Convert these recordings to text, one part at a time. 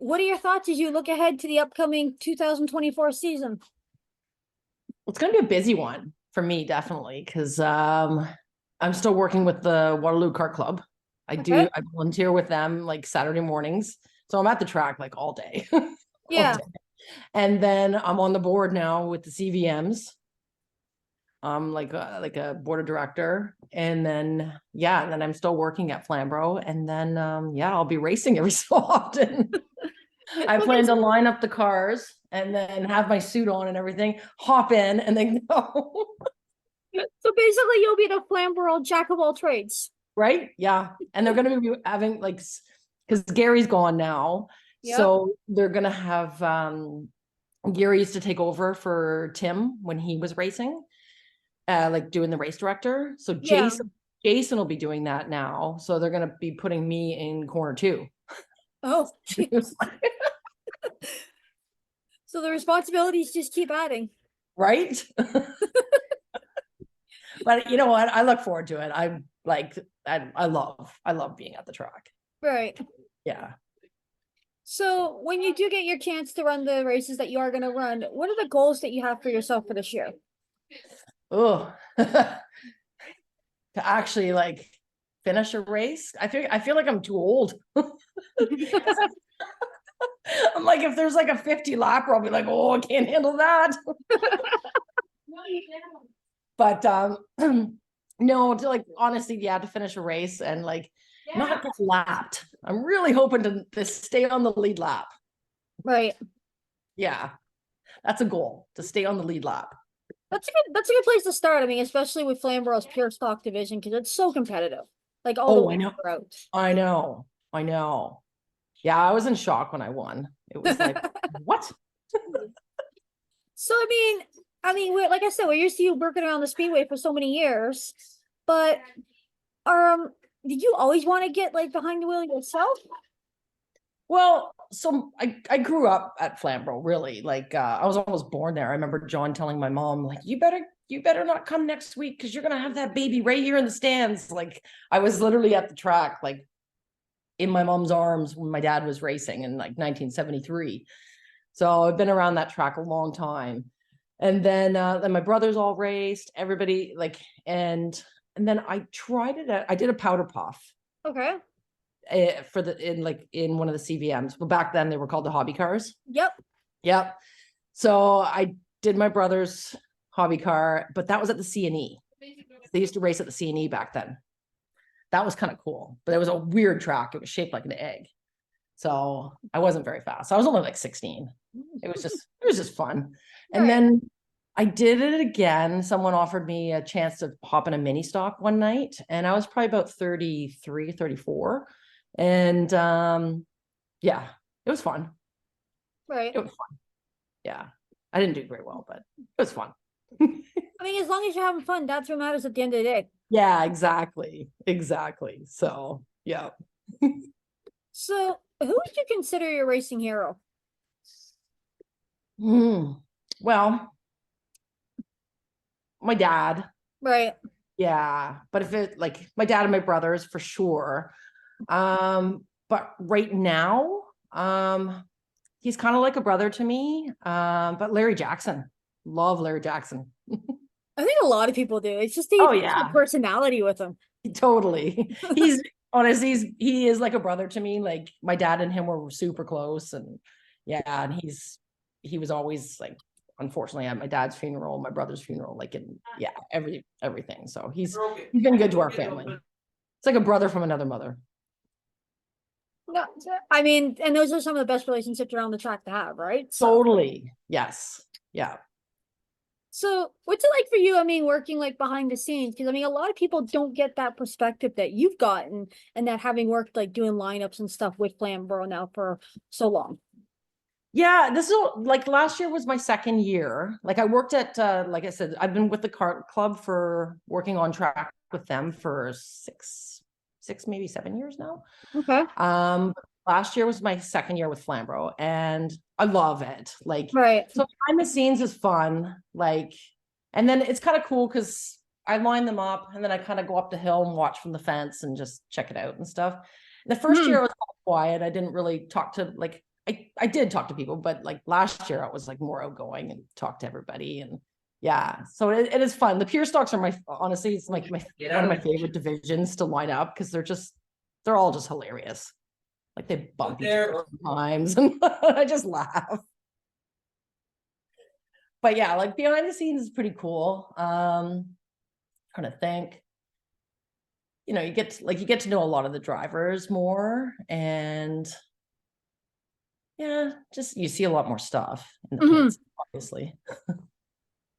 what are your thoughts as you look ahead to the upcoming 2024 season? It's going to be a busy one for me, definitely, because I'm still working with the Waterloo Kart Club. I volunteer with them like Saturday mornings. So I'm at the track like all day. Yeah. All day. And then I'm on the board now with the CVMs. Like a board of director. And then I'm still working at Flamborough. And then I'll be racing every so often. I plan to line up the cars and then have my suit on and everything, hop in and then go. So basically you'll be the Flamborough jack of all trades. Right? Yeah. And they're going to be having like, because Gary's gone now. Yep. So they're going to have, Gary used to take over for Tim when he was racing, like doing the race director. So Jason will be doing that now. So they're going to be putting me in corner 2. Oh, so the responsibilities just keep adding. Right? But you know what? I look forward to it. I love being at the track. Right. Yeah. So when you do get your chance to run the races that you are going to run, what are the goals that you have for yourself for this year? Oh, to actually like finish a race. I feel like I'm too old. I'm like, if there's like a 50 lapper, I'll be like, oh, I can't handle that. But no, to like honestly, to finish a race and like not get lapped. I'm really hoping to stay on the lead lap. Right. Yeah. That's a goal, to stay on the lead lap. That's a good place to start. I mean, especially with Flamborough's pure stock division, because it's so competitive. Like all the way throughout. I know. Yeah, I was in shock when I won. It was like, what? So I mean, like I said, we're used to you working around the speedway for so many years, but did you always want to get like behind the wheel yourself? Well, so I grew up at Flamborough, really. Like I was almost born there. I remember John telling my mom, like, you better not come next week because you're gonna have that baby right here in the stands. Like I was literally at the track, like in my mom's arms when my dad was racing in like 1973. So I've been around that track a long time. And then my brothers all raced, everybody like, and then I tried it out. I did a powder puff. Okay. In one of the CVMs. Well, back then they were called the hobby cars. Yep. So I did my brother's hobby car, but that was at the C&E. They used to race at the C&E back then. That was kind of cool, but it was a weird track. It was shaped like an egg. So I wasn't very fast. I was only like 16. It was just fun. And then I did it again. Someone offered me a chance to hop in a mini stock one night, and I was probably about 33, 34. And it was fun. Right. It was fun. Yeah. I didn't do very well, but it was fun. I mean, as long as you're having fun, that's what matters at the end of the day. Yeah, exactly. So, yeah. So who would you consider your racing hero? Well, my dad. Right. Yeah. But if it like my dad and my brothers for sure. But right now, he's kind of like a brother to me. But Larry Jackson, love Larry Jackson. I think a lot of people do. It's just the personality with him. Totally. He's honestly, he is like a brother to me. Like my dad and him were super close, and and he was always like, unfortunately, at my dad's funeral, my brother's funeral, like everything. So he's been good to our family. It's like a brother from another mother. No, I mean, and those are some of the best relationships around the track to have, right? Totally. Yes. Yeah. So what's it like for you? I mean, working like behind the scenes, because I mean, a lot of people don't get that perspective that you've gotten, and that having worked like doing lineups and stuff with Flamborough now for so long. Yeah, this is like last year was my second year. Like I worked at, like I said, I've been with the kart club for working on track with them for six, maybe 7 years now. Okay. Last year was my second year with Flamborough, and I love it. Like, right. So behind the scenes is fun. Like, and then it's kind of cool because I line them up, and then I kind of go up the hill and watch from the fence and just check it out and stuff. And the first year I was quiet. I didn't really talk to I did talk to people, but like last year I was like more outgoing and talked to everybody. And yeah, so it is fun. The pure stocks are honestly, it's like one of my favorite divisions to line up because they're all just hilarious. Like they bump each other sometimes and I just laugh. But yeah, like behind the scenes is pretty cool. Trying to think. You know, you get to know a lot of the drivers more, and yeah, just you see a lot more stuff in the pits, obviously.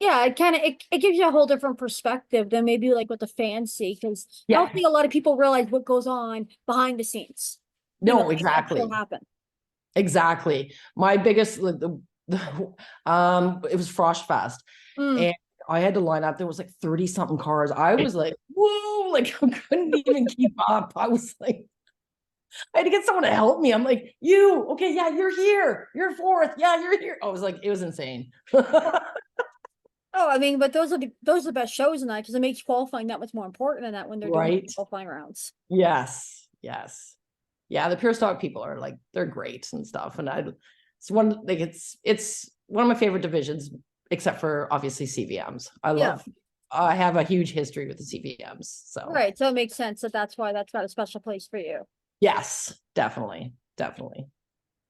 Yeah, it kind of it gives you a whole different perspective than maybe like what the fans see, because I Yeah. don't think a lot of people realize what goes on behind the scenes. No, Things that exactly. still happen. Exactly. My biggest it was Frost Fest, and I had to line up. There was like 30 something cars. I was like, whoa, like I couldn't even keep up. I was like, I had to get someone to help me. I'm like, okay, yeah, you're here. You're fourth. Yeah, you're here. I was like, it was insane. Oh, I mean, but those are the best shows in that, because it makes qualifying that much more important than that when they're doing Right. qualifying rounds. Yes. Yes. Yeah, the pure stock people are like, they're great and stuff. And it's one of my favorite divisions, except for obviously CVMs. I have a huge history with the CVMs. So Right. So it makes sense that's why that's got a special place for you. yes, definitely. Definitely.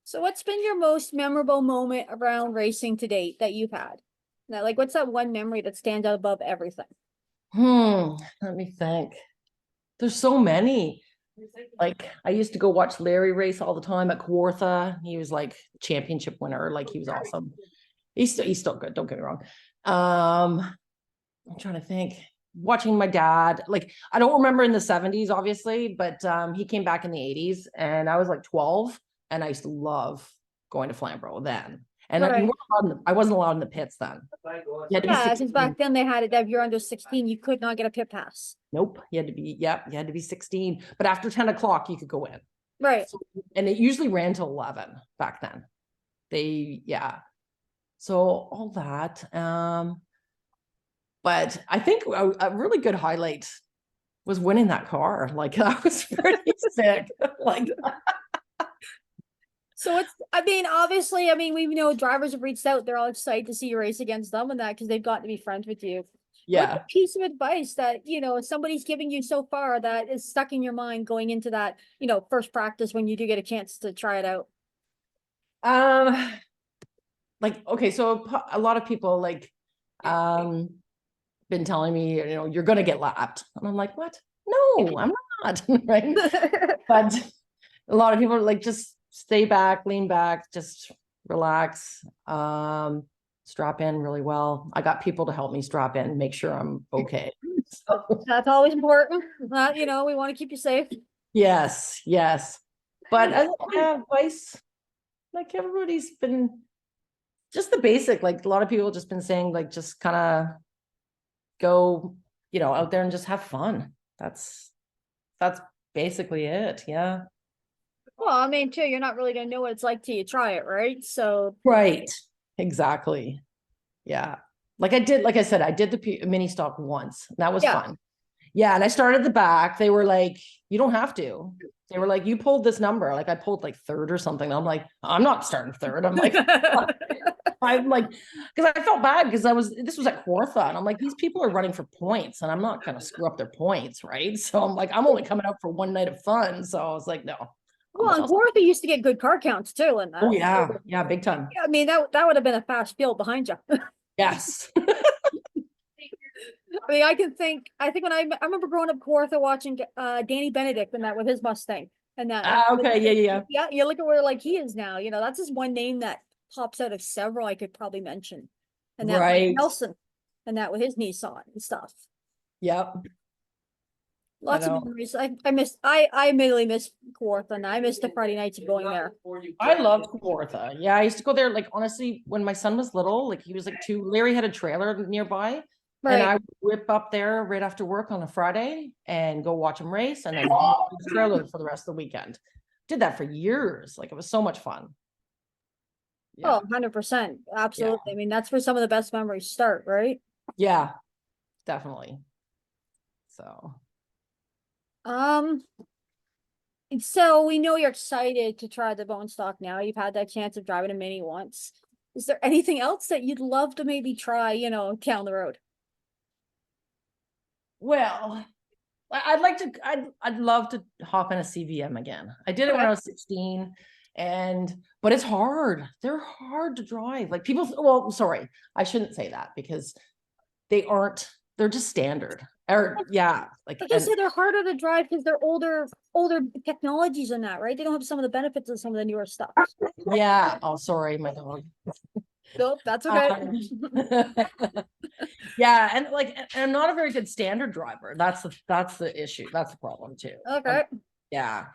So what's been your most memorable moment around racing to date that you've had? Now, like, what's that one memory that stands out above everything? Let me think. There's so many. Like I used to go watch Larry race all the time at Kawartha. He was like championship winner. Like he was awesome. He's still good. Don't get me wrong. I'm trying to think. Watching my dad, like I don't remember in the 70s, obviously, but he came back in the 80s and I was like 12 and I used to love going to Flamborough then. And Right. I wasn't allowed in the pits then. You had to be Yeah, because 16. back then they had it that if you're under 16, you could not get a pit pass. Nope. You had to be 16. But after 10 o'clock, you could go in. Right. So, and it usually ran till 11 back then. Yeah. So all that. But I think a really good highlight was winning that car. Like that was pretty sick. Like So obviously, we know drivers have reached out. They're all excited to see you race against them and that because they've gotten to be friends with you. What's yeah. a piece of advice that, somebody's giving you so far that is stuck in your mind going into that, first practice when you do get a chance to try it out? Like okay, so a lot of people like been telling me, you're gonna get lapped. And I'm like, what? No, I'm not. Right. But a lot of people are like, just stay back, lean back, just relax, strap in really well. I got people to help me strap in, make sure I'm okay. So, That's always important. We want to keep you safe. yes, yes. But advice, like everybody's been just the basic, like a lot of people just been saying, like, just kind of go, out there and just have fun. That's basically it. Yeah. Well, too, you're not really gonna know what it's like till you try it, right? So Right. Exactly. Yeah. Like I said, I did the mini stock once. That was fun. Yeah. And I started the back. They were like, you don't have to. They were like, you pulled this number. Like I pulled like third or something. I'm like, I'm not starting third. I'm like, because I felt bad because this was at Kawartha and I'm like, these people are running for points and I'm not going to screw up their points. Right. So I'm like, I'm only coming out for one night of fun. So I was like, no. well, and Kawartha used to get good car counts too, and that. Oh yeah. Yeah. Big time. That would have been a fast field behind you. Yes. I think when I remember growing up Kawartha watching Danny Benedict and that with his Mustang and that. Okay. Yeah. Yeah, you look at where like he is now. That's just one name that pops out of several I could probably mention. And that Right. Nelson and that with his Nissan and stuff. Yep. Lots of memories. I immediately miss Kawartha and I miss the Friday nights of going there. I love Kawartha. Yeah, I used to go there. Like honestly, when my son was little, like he was like 2. Larry had a trailer nearby, and I would whip up there right after work on a Friday and go watch him race, and then the trailer for the rest of the weekend. Did that for years. Like it was so much fun. Yeah. Oh, 100%. Absolutely. Yeah. That's where some of the best memories start, right? Yeah, definitely. So. And so we know you're excited to try the bone stock now. You've had that chance of driving a Mini once. Is there anything else that you'd love to maybe try, down the road? Well, I'd like to, I'd love to hop in a CVM again. I did it when Okay. I was 16 but it's hard. They're hard to drive. Like people, well, sorry, I shouldn't say that because they're just standard. Or yeah, like, Like I said, they're harder to drive because they're older technologies in that, right? They don't have some of the benefits of some of the newer stuff. yeah. Oh, sorry, my dog. Nope, that's okay. Yeah, and like, and I'm not a very good standard driver. That's the issue. That's the problem too. Okay. Yeah,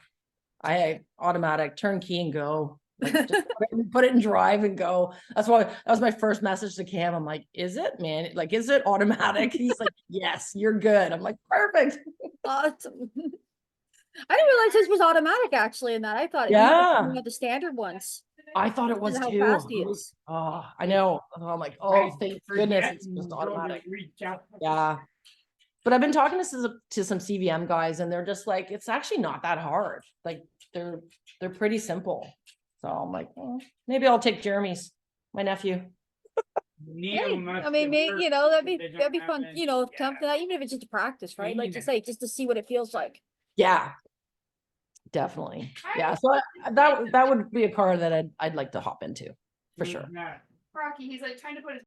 I automatic turn key and go. Like just put it in drive and go. That's why that was my first message to Cam. I'm like, is it, man? Like, is it automatic? He's like, yes, you're good. I'm like, perfect. Awesome. I didn't realize this was automatic actually in that. I thought Yeah. you had the standard ones. I thought it was How too. fast he is. Oh, I know. I'm like, oh, thank goodness it's just automatic. Yeah. But I've been talking to some CVM guys and they're just like, it's actually not that hard. Like they're pretty simple. So I'm like, maybe I'll take Jeremy's, my nephew. Hey, I mean, maybe, that'd be fun, attempt that, even if it's just to practice, right? Like to say, just to see what it feels like. Yeah, definitely. Yeah. So that would be a car that I'd like to hop into for sure. Rocky, he's like trying to put his